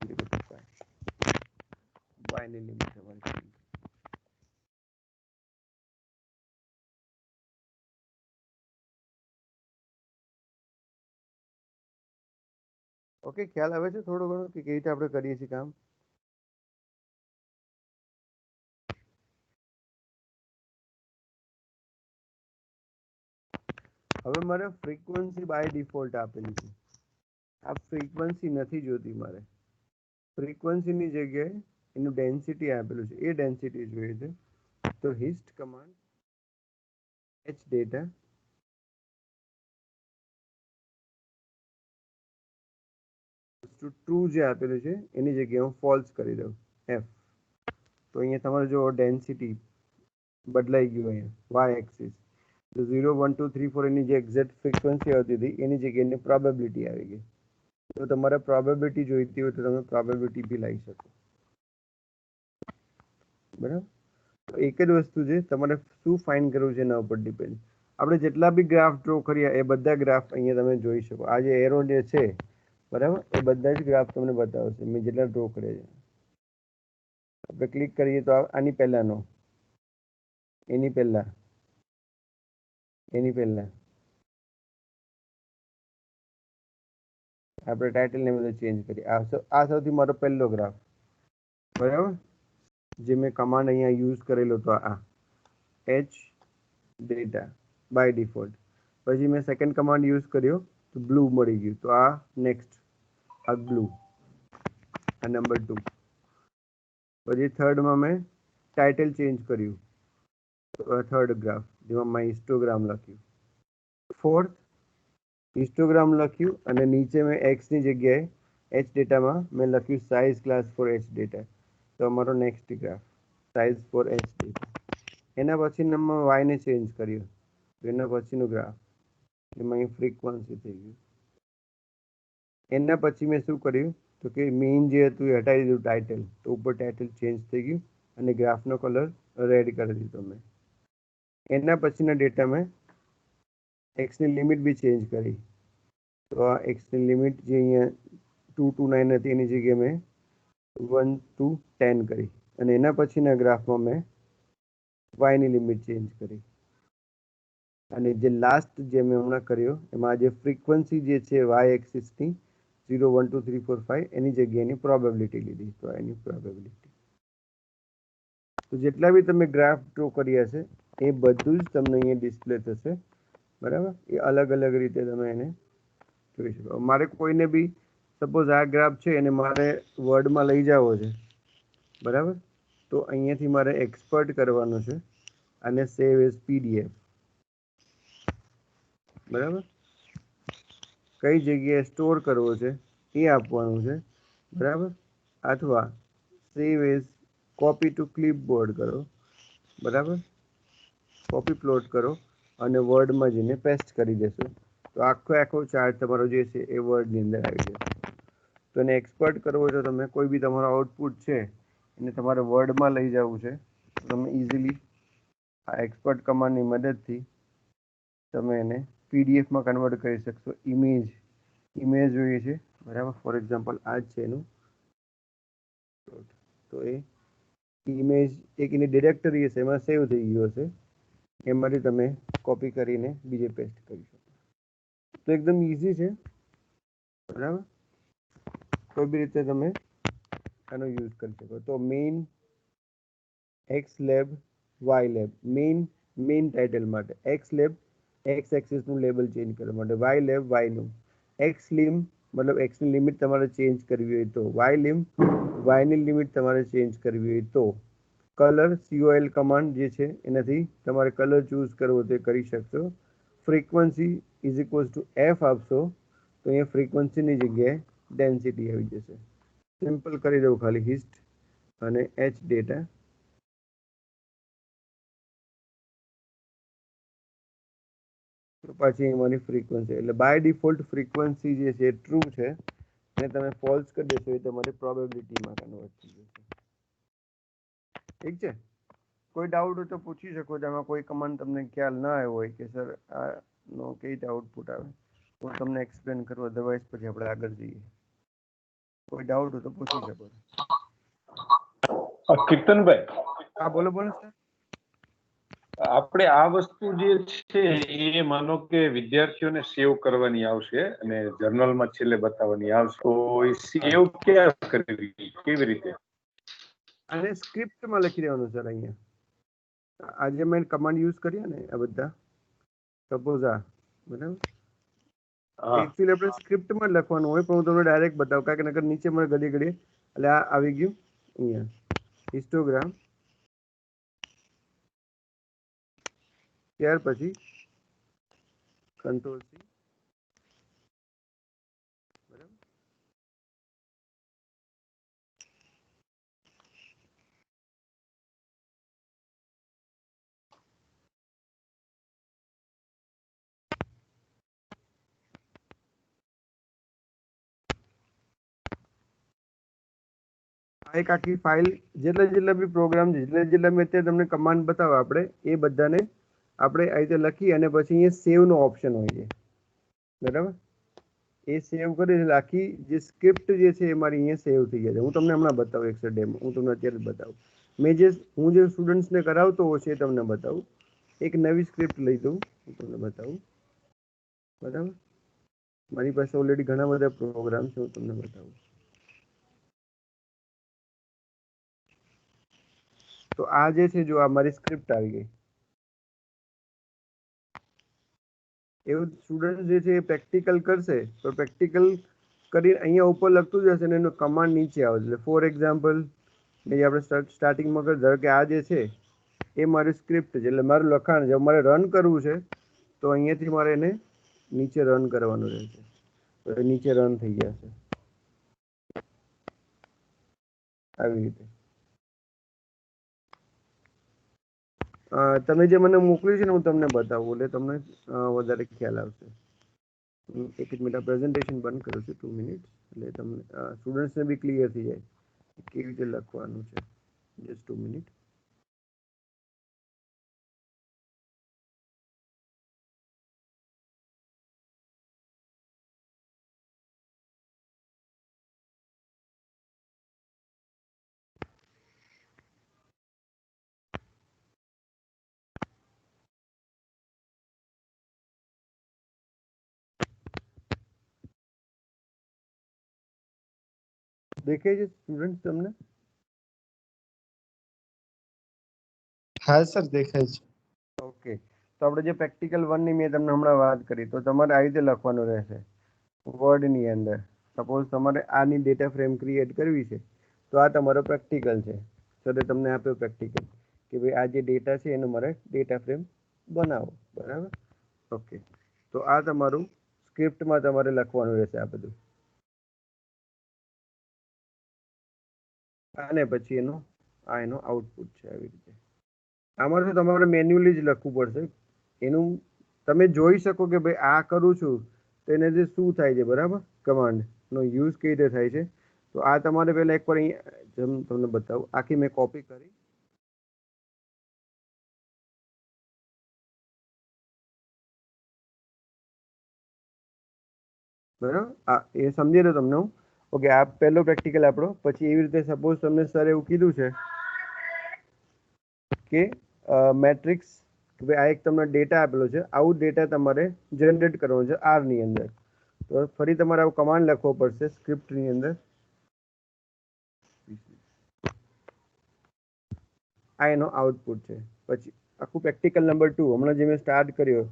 Speaker 1: 0 to 5 y ની લિમિટ તમારે change. ઓકે, ખ્યાલ આવે છે થોડો ઘણો કે કેવી રીતે આપણે કરીએ છીએ કામ? હવે મારે ફ્રીક્વન્સી બાય ડિફોલ્ટ આપેલી છે. આ ફ્રીક્વન્સી નથી જોતી મારે. ફ્રીક્વન્સીની જગ્યાએ એનું ડેન્સિટી આપેલું છે એ ડેન્સિટી જોઈએ છે. તો હિસ્ટ કમાન્ડ એચ ડેટા ટ્રુ જે આપેલું છે એની જગ્યાએ હું ફોલ્સ કરી દઉં એફ. તો અહીંયા તમારે જો ડેન્સિટી બદલાઈ ગયું અહીંયા વાય એક્સિસ. તો 0 1 2 3 4 એની જે એક્ઝેક્ટ ફ્રીક્વન્સી આવતી હતી એની જગ્યાએ એની પ્રોબેબિલિટી આવી ગઈ. તો તમારે પ્રોબેબિલિટી જોઈતી હોય તો તમે પ્રોબેબિલિટી બી લઈ શકો. બરાબર, તો એક જ વસ્તુ છે તમારે શું ફાઇન કરવું છે એના ઉપર ડિપેન્ડ. આપણે જેટલા બી ગ્રાફ ડ્રો કર્યા એ બધા ગ્રાફ અહીંયા તમે જોઈ શકો. આ જે એરો જે છે બરાબર એ બધા જ ગ્રાફ તમને બતાવશે મેં જેટલા ડ્રો કર્યા છે. આપણે ક્લિક કરીએ તો આની પહેલાનો, એની પહેલા, એની પહેલા આપણે ટાઇટલ ને બધું ચેન્જ કરીએ. આ સૌથી મારો પહેલો ગ્રાફ બરાબર જે મેં કમાન્ડ અહીંયા યુઝ કરેલો હતો આ એચ ડેટા બાય ડિફોલ્ટ. પછી મેં સેકન્ડ કમાન્ડ યુઝ કર્યો તો બ્લુ મળી ગયું. તો આ નેક્સ્ટ આ બ્લુ આ નંબર 2. પછી થર્ડમાં મેં ટાઇટલ ચેન્જ કર્યું તો થર્ડ ગ્રાફ જેમાં મેં હિસ્ટોગ્રામ લખ્યું. ફોર્થ હિસ્ટોગ્રામ લખ્યું અને નીચે મેં એક્સની જગ્યાએ એચ ડેટામાં મેં લખ્યું size class for H data. તો અમારો next graph size for H data. એના પછી નંબર વાયને ચેન્જ કર્યું તો એના પછીનું ગ્રાફ એમાં અહીં ફ્રીક્વન્સી થઈ ગયું. એના પછી મેં શું કર્યું તો કે મેઇન જે હતું એ હટાવી દીધું ટાઇટલ. તો ઉપર ટાઇટલ ચેન્જ થઈ ગયું અને ગ્રાફનો કલર રેડ કરી દીધો મેં. એના પછીના ડેટા મેં એક્સની લિમિટ બી ચેન્જ કરી. તો આ એક્સની લિમિટ જે અહીંયા 2 to 9 હતી એની જગ્યાએ મેં 1 to 10 કરી અને એના પછીના ગ્રાફમાં મેં વાયની લિમિટ ચેન્જ કરી. અને જે લાસ્ટ જે મેં હમણાં કર્યો એમાં જે ફ્રીક્વન્સી જે છે વાય એક્સિસની 0 1 2 3 4 5 એની જગ્યાએ એની પ્રોબેબિલિટી લીધી. તો એની પ્રોબેબિલિટી તો જેટલા બી તમે ગ્રાફ ડ્રો કર્યા છે એ બધું જ તમને અહીંયા ડિસ્પ્લે થશે. બરાબર, એ અલગ અલગ રીતે તમે એને જોઈ શકો. મારે કોઈને બી સપોઝ આ ગ્રાફ છે એને મારે વર્ડમાં લઈ જવો છે બરાબર. તો અહીંયાથી મારે એક્સપર્ટ કરવાનું છે અને સેવ એઝ પીડીએફ. બરાબર, કઈ જગ્યાએ સ્ટોર કરવો છે એ આપવાનું છે બરાબર. અથવા save as copy to clipboard કરો બરાબર. કોપી પ્લોટ કરો અને વર્ડમાં જઈને પેસ્ટ કરી દેશો તો આખો ચાર્ટ તમારો જે છે એ વર્ડની અંદર આવી જશે. તો એને એક્સપર્ટ કરવો છે તમે કોઈ બી તમારો આઉટપુટ છે એને તમારે વર્ડમાં લઈ જવું છે તો તમે ઇઝીલી આ એક્સપર્ટ કમાન્ડની મદદથી તમે એને પીડીએફમાં કન્વર્ટ કરી શકશો. ઇમેજ જોઈએ છે બરાબર. ફોર એક્ઝામ્પલ આ જ છે એનું. તો એ ઇમેજ એક એની ડિરેક્ટરી હશે એમાં સેવ થઈ ગયું હશે એમાંથી તમે કોપી કરીને બીજે પેસ્ટ કરી શકો. તો એકદમ ઇઝી છે બરાબર. કોઈ બી રીતે તમે આનો યુઝ કરી શકો. તો mean X lab Y lab, mean title માટે, એક્સ લેબ એક્સ એક્સિસનું લેબલ ચેન્જ કરવા માટે, વાય લેબ વાયનું, એક્સ લિમ મતલબ એક્સની લિમિટ તમારે ચેન્જ કરવી હોય તો, વાય લિમ વાયની લિમિટ તમારે ચેન્જ કરવી હોય તો, કલર COL કમાન્ડ જે છે એનાથી તમારે કલર ચૂઝ કરવો તે કરી શકશો. Frequency is equals to f આપશો તો અહીંયા ફ્રીક્વન્સીની જગ્યાએ ડેન્સિટી આવી જશે. સિમ્પલ કરી દઉં ખાલી હિસ્ટ અને એચ ડેટા. તો પાછી અમારી ફ્રીક્વન્સી એટલે બાય ડિફોલ્ટ ફ્રીક્વન્સી જે છે ટ્રુ છે અને તમે ફોલ્સ કરી દેશો એ તમારી પ્રોબેબિલિટીમાં કન્વર્ટ થઈ જશે. ઠીક છે. કોઈ ડાઉટ હોય તો પૂછી શકો છો. આમાં કોઈ કમાન્ડ તમને ખ્યાલ ના આવ્યો હોય કે સર આનો કઈ રીતે આઉટપુટ આવે, હું તમને એક્સપ્લેન કરું, અધરવાઇઝ પછી આપણે આગળ જઈએ. કોઈ ડાઉટ હોય તો પૂછી શકો છો.
Speaker 4: કીર્તનભાઈ,
Speaker 1: હા બોલો બોલો સર.
Speaker 4: આપણે આ વસ્તુ જે છે એ માનો કે વિદ્યાર્થીઓને સેવ કરવાની આવશે અને જર્નલમાં છેલ્લે બતાવવાની આવશે, તો એ સેવ ક્યાં કરવી, કેવી રીતે?
Speaker 1: આને સ્ક્રિપ્ટમાં લખી દેવાનું સર. અહીંયા આજે મેં કમાન્ડ યુઝ કર્યા ને આ બધા, સપોઝ આ બરાબર, એકચ્યુઅલી આપણે સ્ક્રિપ્ટમાં લખવાનું હોય, પણ હું તમને ડાયરેક્ટ બતાવું કારણ કે નકર નીચે મને ઘડી ઘડી એટલે આ આવી ગયું અહીંયા હિસ્ટોગ્રામ, ત્યાર પછી કંટ્રોલ C બરાબર. આ એક આખી ફાઇલ જેટલા બી પ્રોગ્રામ છે, જેટલા મેં અત્યારે તમને કમાન્ડ બતાવો આપણે એ બધાને આપણે આ રીતે લખી અને પછી અહીંયા સેવનો ઓપ્શન હોય છે બરાબર. એ સેવ કરી એટલે આખી જે સ્ક્રિપ્ટ જે છે એ મારી અહીંયા સેવ થઈ જાય છે. હું તમને હમણાં બતાવું એક ડેમો, હું તમને અત્યારે જ બતાવું. હું જે સ્ટુડન્ટ્સને કરાવતો હોય છે એ તમને બતાવું. એક નવી સ્ક્રિપ્ટ લઈ દઉં, હું તમને બતાવું બરાબર. મારી પાસે ઓલરેડી ઘણા બધા પ્રોગ્રામ છે, હું તમને બતાવું. તો આ જે છે જો આ મારી સ્ક્રિપ્ટ આવી ગઈ. એવું સ્ટુડન્ટ જે છે એ પ્રેક્ટિકલ કરશે તો પ્રેક્ટિકલ કરી અહીંયા ઉપર લખતું જશે ને એનો કમાન્ડ નીચે આવે. એટલે ફોર એક્ઝામ્પલ મેં આપણે સ્ટાર્ટિંગમાં કરી ધારો કે આ જે છે એ મારી સ્ક્રિપ્ટ છે, એટલે મારું લખાણ છે. મારે રન કરવું છે તો અહીંયાથી મારે એને નીચે રન કરવાનું રહેશે, તો એ નીચે રન થઈ જશે આવી રીતે. તમે જે મને મોકલ્યું છે ને હું તમને બતાવું એટલે તમને વધારે ખ્યાલ આવશે. એક જ મિનિટ પ્રેઝન્ટેશન બંધ કરું છું, 2 મિનિટ, એટલે તમને સ્ટુડન્ટ્સને બી ક્લિયર થઈ જાય કેવી રીતે લખવાનું છે. Just 2 minute. દેખાય છે સ્ટુડન્ટ તમને?
Speaker 2: હા સર દેખાય છે.
Speaker 1: ઓકે. તો આપણે જે પ્રેક્ટિકલ 1 ની મેં તમને હમણાં વાત કરી, તો તમારે આ રીતે લખવાનું રહેશે વર્ડની અંદર. સપોઝ તમારે આની ડેટા ફ્રેમ ક્રિએટ કરવી છે તો આ તમારો પ્રેક્ટિકલ છે. સરે તમને આપ્યો પ્રેક્ટિકલ કે ભાઈ આ જે ડેટા છે એનો મારે ડેટા ફ્રેમ બનાવો બરાબર. ઓકે. તો આ તમારું સ્ક્રિપ્ટમાં તમારે લખવાનું રહેશે આ બધું, અને પછી એનો આઉટપુટ છે આવી રીતે. આમાં તો તમારે મેન્યુઅલી જ લખવું પડશે. એનું તમે જોઈ શકો કે ભાઈ આ કરું છું તો એનાથી શું થાય છે બરાબર. કમાન્ડનો યુઝ કઈ રીતે થાય છે તો આ તમારે પહેલાં એકવાર અહીંયા જેમ તમને બતાવું, આખી મેં કોપી કરી બરાબર. એ સમજી લો તમને હું. ઓકે, આ પહેલો પ્રેક્ટિકલ આપણો. પછી એવી રીતે સપોઝ તમને સર એવું કીધું છે કે મેટ્રિક્સ, આ એક તમને ડેટા આપેલો છે, આવું ડેટા તમારે જનરેટ કરવાનો છે R ની અંદર. તો ફરી તમારે આવું કમાન્ડ લખવો પડશે સ્ક્રિપ્ટની અંદર. આ એનો આઉટપુટ છે. પછી આખું પ્રેક્ટિકલ નંબર 2 હમણાં જે મેં સ્ટાર્ટ કર્યો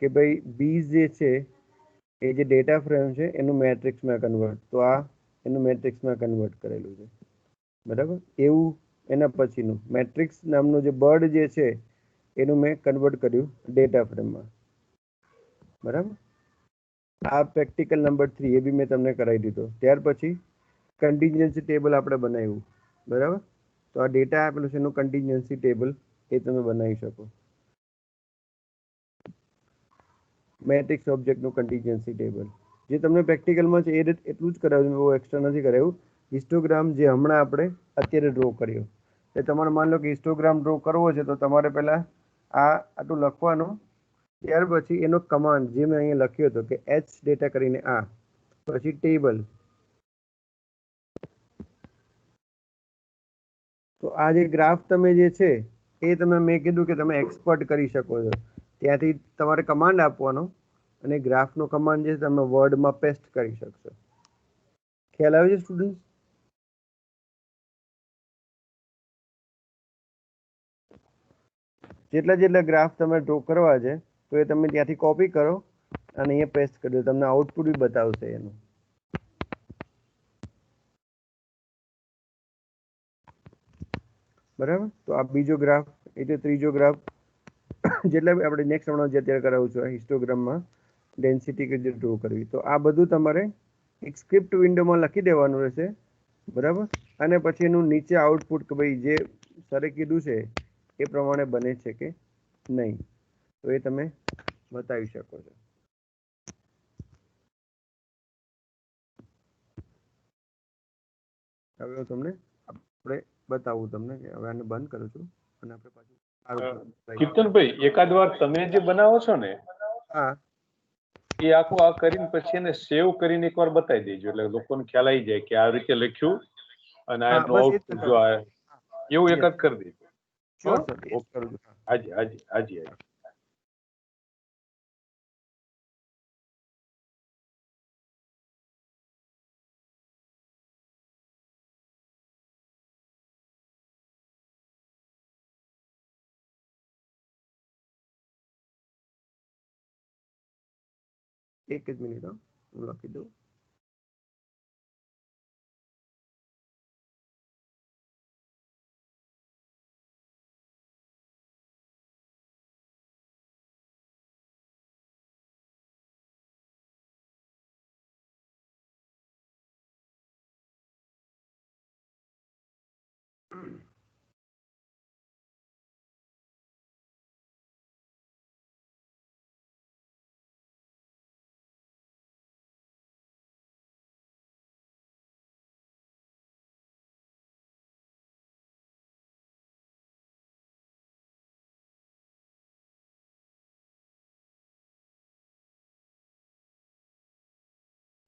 Speaker 1: કે ભાઈ બીજ જે છે એ જે ડેટા ફ્રેમ છે એનું મેટ્રિક્સમાં કન્વર્ટ, તો આ એનું મેટ્રિક્સમાં કન્વર્ટ કરેલું છે, બરાબર. એવું એના પછીનું મેટ્રિક્સ નામનું જે બર્ડ જે છે એનું મેં કન્વર્ટ કર્યું ડેટા ફ્રેમમાં, બરાબર. આ પ્રેક્ટિકલ નંબર 3 એ બી મેં તમને કરાવી દીધો. ત્યાર પછી કન્ટિન્જન્સી ટેબલ આપણે બનાવ્યું, બરાબર. તો આ ડેટા આપેલું છે એનું કન્ટિન્જન્સી ટેબલ એ તમે બનાવી શકો. મેટ્રિક્સ ઓબ્જેક્ટનું કન્ટિન્જન્સી ટેબલ જે તમને પ્રેક્ટિકલમાં છે એ એટલું જ કરાવ્યું, બહુ એક્સ્ટ્રા નથી કરાવ્યું. હિસ્ટોગ્રામ જે હમણાં આપણે અત્યારે ડ્રો કર્યો, એ તમારે માન લો કે હિસ્ટોગ્રામ ડ્રો કરવો છે તો તમારે પહેલાં આટલું લખવાનું, ત્યાર પછી એનો કમાન્ડ જે મેં અહીંયા લખ્યો હતો કે એચ ડેટા કરીને આ, પછી ટેબલ. તો આ જે ગ્રાફ તમે જે છે એ તમે મેં કીધું કે તમે એક્સપર્ટ કરી શકો છો. ત્યાંથી તમારે કમાન્ડ આપવાનો અને ગ્રાફનો કમાન્ડ જે તમે વર્ડમાં પેસ્ટ કરી શકશો. ખ્યાલ આવે છે સ્ટુડન્ટ? જેટલા જેટલા ગ્રાફ તમે ડ્રો કરવા છે તો એ તમે ત્યાંથી કોપી કરો અને અહીંયા પેસ્ટ કરી દો, તમને આઉટપુટ બી બતાવશે એનું. બરાબર. તો આ બીજો ગ્રાફ, એટલે ત્રીજો ગ્રાફ, જેટલા બી આપણે નેક્સ્ટ હમણાં જે અત્યારે કરાવું છું હિસ્ટોગ્રામમાં ડેન્સિટી કે જે ડ્રો કરવી, તો આ બધું તમારે એક સ્ક્રિપ્ટ વિન્ડોમાં લખી દેવાનું રહેશે, બરાબર. અને પછી એનું નીચે આઉટપુટ કે ભાઈ જે સરે કીધું છે એ પ્રમાણે બને છે કે નહીં, તો એ તમે બતાવી શકો છો. હવે હું તમને આપણે બતાવું તમને કે હવે આને બંધ કરું છું અને આપણે પાછું
Speaker 4: કીર્તનભાઈ, એકાદ વાર તમે જે બનાવો છો ને
Speaker 1: હા
Speaker 4: એ આખું આ કરીને પછી એને સેવ કરીને એકવાર બતાવી દેજો, એટલે લોકોને ખ્યાલ આવી જાય કે આ રીતે લખ્યું અને આ
Speaker 1: હા
Speaker 4: એનું
Speaker 1: બસ એ જ
Speaker 4: આઉટપુટ જો આ એવું
Speaker 1: Yes.
Speaker 4: એકાદ કરી દેજો.
Speaker 1: શ્યોર સર, એ જ કરું છું.
Speaker 4: હાજી હાજી હાજી હાજી.
Speaker 1: એક જ મિનિટ હું લખી દઉં.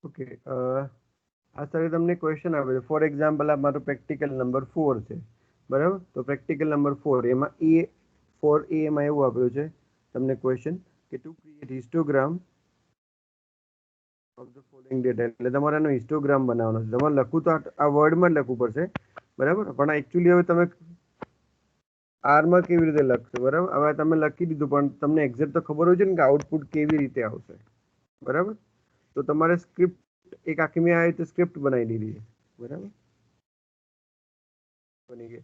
Speaker 1: ઓકે, આ સરે તમને ક્વેશ્ચન આપે છે. ફોર એક્ઝામ્પલ આ મારું પ્રેક્ટિકલ નંબર 4 છે, બરાબર. તો પ્રેક્ટિકલ નંબર 4 એમાં એમાં એવું આપ્યું છે તમને ક્વેશ્ચન કે to create histogram of the following data, એટલે તમારે એનો હિસ્ટોગ્રામ બનાવવાનો છે. તમારે લખવું તો આ વર્ડમાં જ લખવું પડશે, બરાબર. પણ એકચ્યુઅલી હવે તમે આરમાં કેવી રીતે લખશો, બરાબર. હવે તમે લખી દીધું પણ તમને એક્ઝેક્ટ તો ખબર હોય છે ને કે આઉટપુટ કેવી રીતે આવશે, બરાબર. તો તમારે સ્ક્રિપ્ટ એક આખી મેં આ રીતે સ્ક્રિપ્ટ બનાવી દીધી છે, બરાબર. બની ગઈ.